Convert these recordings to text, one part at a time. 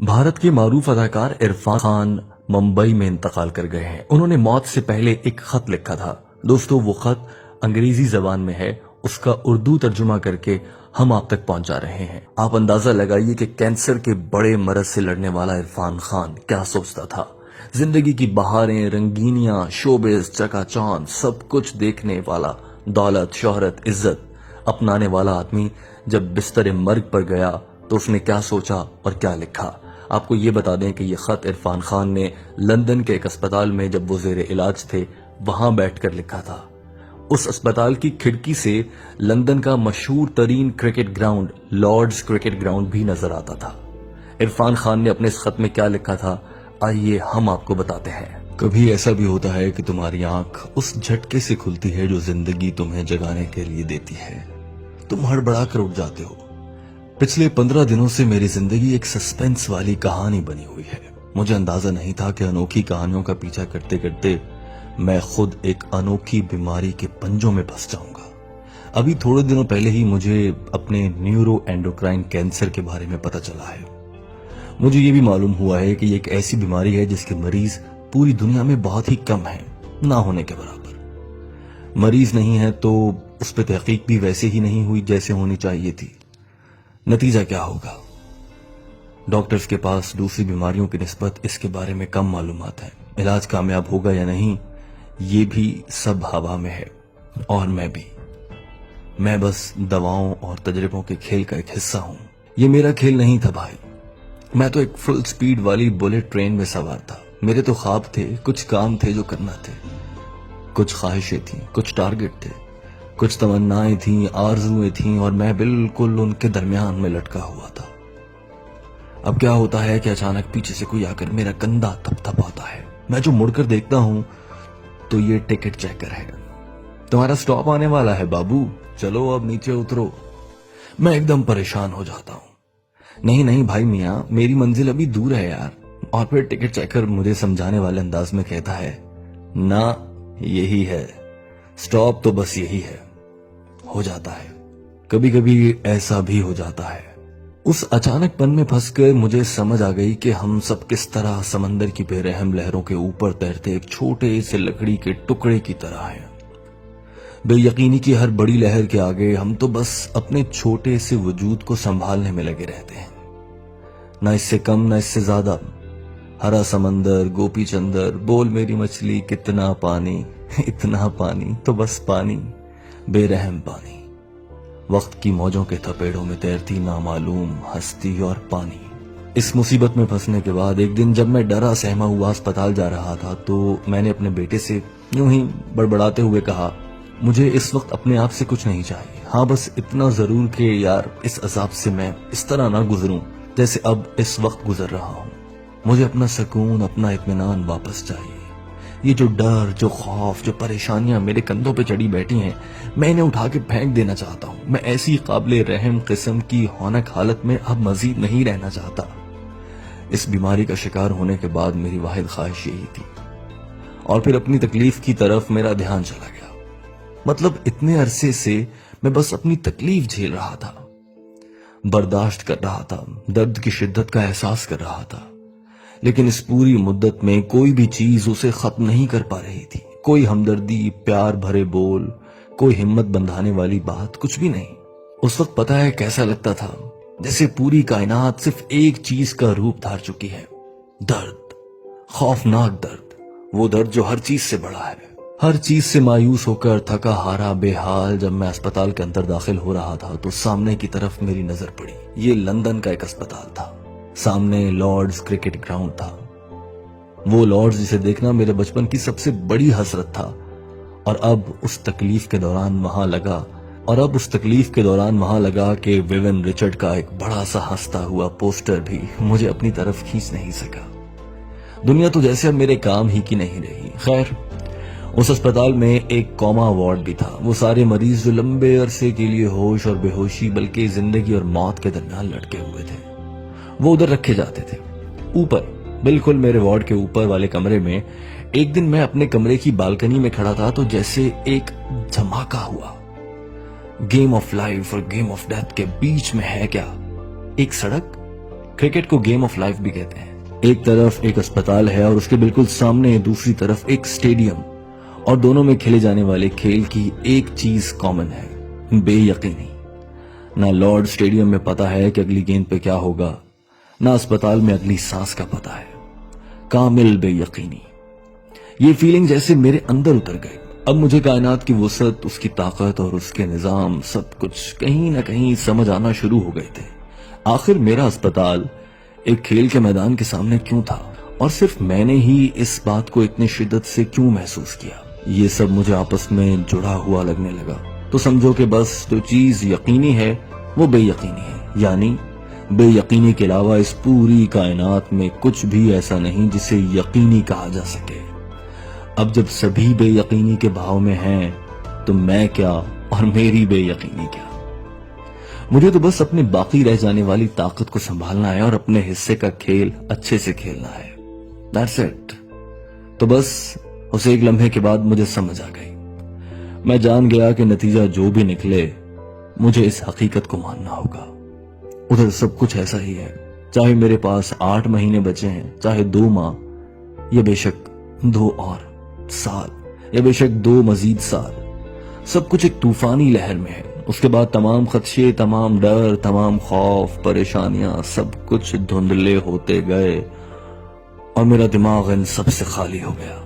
भारत के मारूफ अदाकार इरफान खान मुंबई में इंतकाल कर गए हैं। उन्होंने मौत से पहले एक खत लिखा था। दोस्तों, वो खत अंग्रेजी जबान में है, उसका उर्दू तर्जुमा करके हम आप तक पहुंचा रहे हैं। आप अंदाजा लगाइए कि कैंसर के बड़े मरज से लड़ने वाला इरफान खान क्या सोचता था। जिंदगी की बहारें, रंगीनियां, शोबिस, चकाचौंध, सब कुछ देखने वाला, दौलत, शोहरत, इज्जत अपनाने वाला आदमी जब बिस्तर मर्ग पर गया तो उसने क्या सोचा और क्या लिखा। आपको ये बता दें कि ये खत इरफान खान ने लंदन के एक अस्पताल में जब वो जेरे इलाज थे वहां बैठकर लिखा था। उस अस्पताल की खिड़की से लंदन का मशहूर तरीन cricket ground Lord's cricket ground भी नजर आता था। इरफान खान ने अपने इस खत में क्या लिखा था, आइए हम आपको बताते हैं। कभी ऐसा भी होता है कि तुम्हारी आंख उस झटके से खुलती है जो जिंदगी तुम्हें जगाने के लिए देती है। तुम हड़बड़ा कर उठ जाते हो। पिछले 15 दिनों से मेरी जिंदगी एक सस्पेंस वाली कहानी बनी हुई है। मुझे अंदाजा नहीं था कि अनोखी कहानियों का पीछा करते करते मैं खुद एक अनोखी बीमारी के पंजों में फंस जाऊंगा। अभी थोड़े दिनों पहले ही मुझे अपने न्यूरो एंडोक्राइन कैंसर के बारे में पता चला है। मुझे ये भी मालूम हुआ है कि ये एक ऐसी बीमारी है जिसके मरीज पूरी दुनिया में बहुत ही कम हैं, ना होने के बराबर। मरीज नहीं है तो उस पर तहकीक भी वैसे ही नहीं हुई जैसे होनी चाहिए थी। नतीजा क्या होगा? डॉक्टर्स के पास दूसरी बीमारियों की निस्बत इसके बारे में कम मालूमात है। इलाज कामयाब होगा या नहीं ये भी सब हवा में है। और मैं बस दवाओं और तजर्बों के खेल का एक हिस्सा हूं। ये मेरा खेल नहीं था भाई। मैं तो एक फुल स्पीड वाली बुलेट ट्रेन में सवार था। मेरे तो ख्वाब थे, कुछ काम थे जो करना थे, कुछ ख्वाहिशें थी, कुछ टारगेट थे, कुछ तमन्नाएं थीं, आरजुएं थीं, और मैं बिल्कुल उनके दरमियान में लटका हुआ था। अब क्या होता है कि अचानक पीछे से कोई आकर मेरा कंधा थपथपाता है। मैं जो मुड़कर देखता हूं तो ये टिकट चेकर है। तुम्हारा स्टॉप आने वाला है बाबू, चलो अब नीचे उतरो। मैं एकदम परेशान हो जाता हूं। नहीं भाई मियां, मेरी मंजिल अभी दूर है यार। और फिर टिकट चेकर मुझे समझाने वाले अंदाज में कहता है, ना यही है स्टॉप, तो बस यही है। हो जाता है, कभी कभी ऐसा भी हो जाता है। उस अचानकपन में फंसकर मुझे समझ आ गई कि हम सब किस तरह समंदर की बेरहम लहरों के ऊपर तैरते एक छोटे से लकड़ी के टुकड़े की तरह हैं। बेयकीनी की हर बड़ी लहर के आगे हम तो बस अपने छोटे से वजूद को संभालने में लगे रहते हैं, ना इससे कम ना इससे ज्यादा। हरा समंदर, गोपी चंदर, बोल मेरी मछली, कितना पानी, इतना पानी, तो बस पानी, बेरहम पानी। वक्त की मौजों के थपेड़ों में तैरती नामालूम हस्ती और पानी। इस मुसीबत में फंसने के बाद एक दिन जब मैं डरा सहमा हुआ अस्पताल जा रहा था तो मैंने अपने बेटे से यूं ही बड़बड़ाते हुए कहा, मुझे इस वक्त अपने आप से कुछ नहीं चाहिए। हाँ, बस इतना जरूर कि यार इस अजाब से मैं इस तरह ना गुजरूं जैसे अब इस वक्त गुजर रहा हूं। मुझे अपना सुकून, अपना इत्मीनान वापस चाहिए। ये जो डर, जो खौफ, जो परेशानियां मेरे कंधों पे चढ़ी बैठी हैं, मैं इन्हें उठा के फेंक देना चाहता हूं। मैं ऐसी काबिले रहम किस्म की हौनक हालत में अब मजीद नहीं रहना चाहता। इस बीमारी का शिकार होने के बाद मेरी वाहिद ख्वाहिश यही थी। और फिर अपनी तकलीफ की तरफ मेरा ध्यान चला गया। मतलब इतने अरसे से मैं बस अपनी तकलीफ झेल रहा था, बर्दाश्त कर रहा था, दर्द की शिद्दत का एहसास कर रहा था, लेकिन इस पूरी मुद्दत में कोई भी चीज उसे खत्म नहीं कर पा रही थी। कोई हमदर्दी, प्यार भरे बोल, कोई हिम्मत बंधाने वाली बात, कुछ भी नहीं। उस वक्त पता है कैसा लगता था, जैसे पूरी कायनात सिर्फ एक चीज का रूप धार चुकी है, दर्द, खौफनाक दर्द। वो दर्द जो हर चीज से बड़ा है। हर चीज से मायूस होकर थका हारा बेहाल जब मैं अस्पताल के अंदर दाखिल हो रहा था तो सामने की तरफ मेरी नजर पड़ी। ये लंदन का एक अस्पताल था। सामने लॉर्ड्स क्रिकेट ग्राउंड था। वो लॉर्ड्स जिसे देखना मेरे बचपन की सबसे बड़ी हसरत था। और अब उस तकलीफ के दौरान वहां लगा कि विवियन रिचर्ड का एक बड़ा सा हंसता हुआ पोस्टर भी मुझे अपनी तरफ खींच नहीं सका। दुनिया तो जैसे अब मेरे काम ही की नहीं रही। खैर, उस अस्पताल में एक कॉमा वार्ड भी था। वो सारे मरीज जो लंबे अरसे के लिए होश और बेहोशी बल्कि जिंदगी और मौत के दरमियान लटके हुए थे, वो उधर रखे जाते थे। ऊपर, बिल्कुल मेरे वार्ड के ऊपर वाले कमरे में एक दिन मैं अपने कमरे की बालकनी में खड़ा था तो जैसे एक धमाका हुआ। गेम ऑफ लाइफ और गेम ऑफ डेथ के बीच में है क्या? एक सड़क, کرکٹ کو گیم آف لائف بھی کہتے ہیں۔ ایک طرف ایک اسپتال ہے اور اس کے بالکل سامنے دوسری طرف ایک اسٹیڈیم، اور دونوں میں کھیلے جانے والے کھیل کی ایک چیز کامن ہے، بے یقینی۔ نہ لارڈ اسٹیڈیم میں پتا ہے کہ اگلی گیند پہ کیا ہوگا، نہ اسپتال میں اگلی سانس کا پتا ہے، کامل بے یقینی۔ یہ فیلنگ جیسے میرے اندر اتر گئی۔ اب مجھے کائنات کی وسعت، اس کی طاقت اور اس کے نظام سب کچھ کہیں نہ کہیں سمجھ آنا شروع ہو گئے تھے۔ آخر میرا اسپتال ایک کھیل کے میدان کے سامنے کیوں تھا، اور صرف میں نے ہی اس بات کو اتنی شدت سے کیوں محسوس کیا؟ یہ سب مجھے آپس میں جڑا ہوا لگنے لگا۔ تو سمجھو کہ بس جو چیز یقینی ہے وہ بے یقینی ہے، یعنی بے یقینی کے علاوہ اس پوری کائنات میں کچھ بھی ایسا نہیں جسے یقینی کہا جا سکے۔ اب جب سبھی بے یقینی کے بھاؤ میں ہیں تو میں کیا اور میری بے یقینی کیا؟ مجھے تو بس اپنی باقی رہ جانے والی طاقت کو سنبھالنا ہے اور اپنے حصے کا کھیل اچھے سے کھیلنا ہے۔ That's it۔ تو بس اس ایک لمحے کے بعد مجھے سمجھ آ گئی۔ میں جان گیا کہ نتیجہ جو بھی نکلے مجھے اس حقیقت کو ماننا ہوگا۔ ادھر سب کچھ ایسا ہی ہے، چاہے میرے پاس 8 مہینے بچے ہیں، چاہے 2 ماہ، یا بے شک 2 اور سال، یا بے شک 2 مزید سال، سب کچھ ایک طوفانی لہر میں ہے۔ اس کے بعد تمام خدشے، تمام ڈر، تمام خوف، پریشانیاں، سب کچھ دھندلے ہوتے گئے اور میرا دماغ ان سب سے خالی ہو گیا۔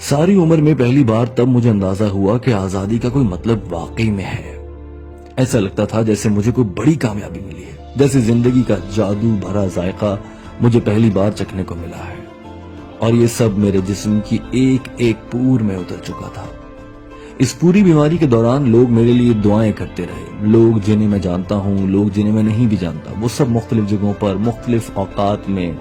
ساری عمر میں پہلی بار تب مجھے اندازہ ہوا کہ آزادی کا کوئی مطلب واقعی میں ہے۔ ایسا لگتا تھا جیسے مجھے کوئی بڑی کامیابی ملی ہے، جیسے زندگی کا جادو بھرا ذائقہ مجھے پہلی بار چکھنے کو ملا ہے، اور یہ سب میرے جسم کی ایک ایک پور میں اتر چکا تھا۔ اس پوری بیماری کے دوران لوگ میرے لیے دعائیں کرتے رہے، لوگ جنہیں میں جانتا ہوں، لوگ جنہیں میں نہیں بھی جانتا، وہ سب مختلف جگہوں پر مختلف اوقات میں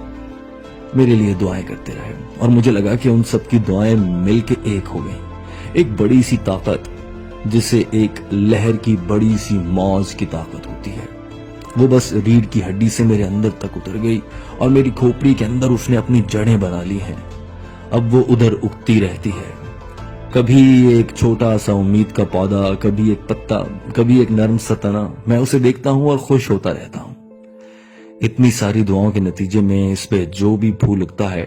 میرے لیے دعائیں کرتے رہے، اور مجھے لگا کہ ان سب کی دعائیں مل کے ایک ہو گئیں، ایک بڑی سی طاقت جسے ایک لہر کی بڑی سی موج کی طاقت ہوتی ہے، وہ بس ریڑھ کی ہڈی سے میرے اندر تک اتر گئی اور میری کھوپڑی کے اندر اس نے اپنی جڑیں بنا لی ہیں۔ اب وہ ادھر اگتی رہتی ہے، کبھی ایک چھوٹا سا امید کا پودا، کبھی ایک پتا، کبھی ایک نرم سا تنا۔ میں اسے دیکھتا ہوں اور خوش ہوتا رہتا ہوں۔ اتنی ساری دعاؤں کے نتیجے میں اس پہ جو بھی پھول اگتا ہے،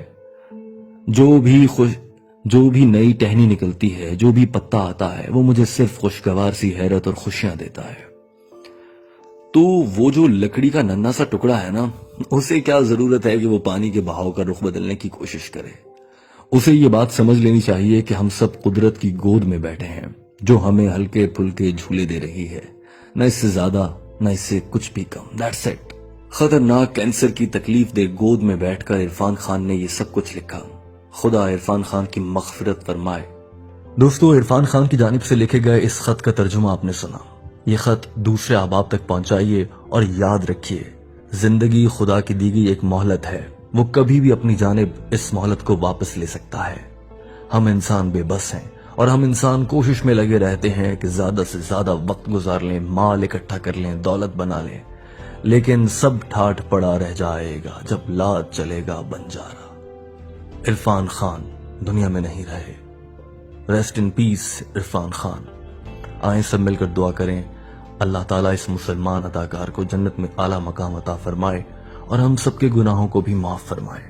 جو بھی نئی ٹہنی نکلتی ہے، جو بھی پتا آتا ہے، وہ مجھے صرف خوشگوار سی حیرت اور خوشیاں دیتا ہے۔ تو وہ جو لکڑی کا ننھا سا ٹکڑا ہے نا، اسے کیا ضرورت ہے کہ وہ پانی کے بہاؤ کا رخ بدلنے کی کوشش کرے؟ اسے یہ بات سمجھ لینی چاہیے کہ ہم سب قدرت کی گود میں بیٹھے ہیں، جو ہمیں ہلکے پھلکے جھولے دے رہی ہے، نہ اس سے زیادہ نہ اس سے کچھ بھی کم۔ That's it۔ خطرناک کینسر کی تکلیف دہ گود میں بیٹھ کر عرفان خان نے یہ سب کچھ لکھا۔ خدا عرفان خان کی مغفرت فرمائے۔ دوستو، عرفان خان کی جانب سے لکھے گئے اس خط کا ترجمہ آپ نے سنا۔ یہ خط دوسرے احباب تک پہنچائیے اور یاد رکھیے، زندگی خدا کی دی گئی ایک مہلت ہے، وہ کبھی بھی اپنی جانب اس مہلت کو واپس لے سکتا ہے۔ ہم انسان بے بس ہیں اور ہم انسان کوشش میں لگے رہتے ہیں کہ زیادہ سے زیادہ وقت گزار لیں، مال اکٹھا کر لیں، دولت بنا لیں، لیکن سب ٹھاٹھ پڑا رہ جائے گا جب لاد چلے گا بنجارا۔ عرفان خان دنیا میں نہیں رہے، ریسٹ ان پیس عرفان خان۔ آئیں سب مل کر دعا کریں، اللہ تعالیٰ اس مسلمان اداکار کو جنت میں اعلیٰ مقام عطا فرمائے اور ہم سب کے گناہوں کو بھی معاف فرمائے۔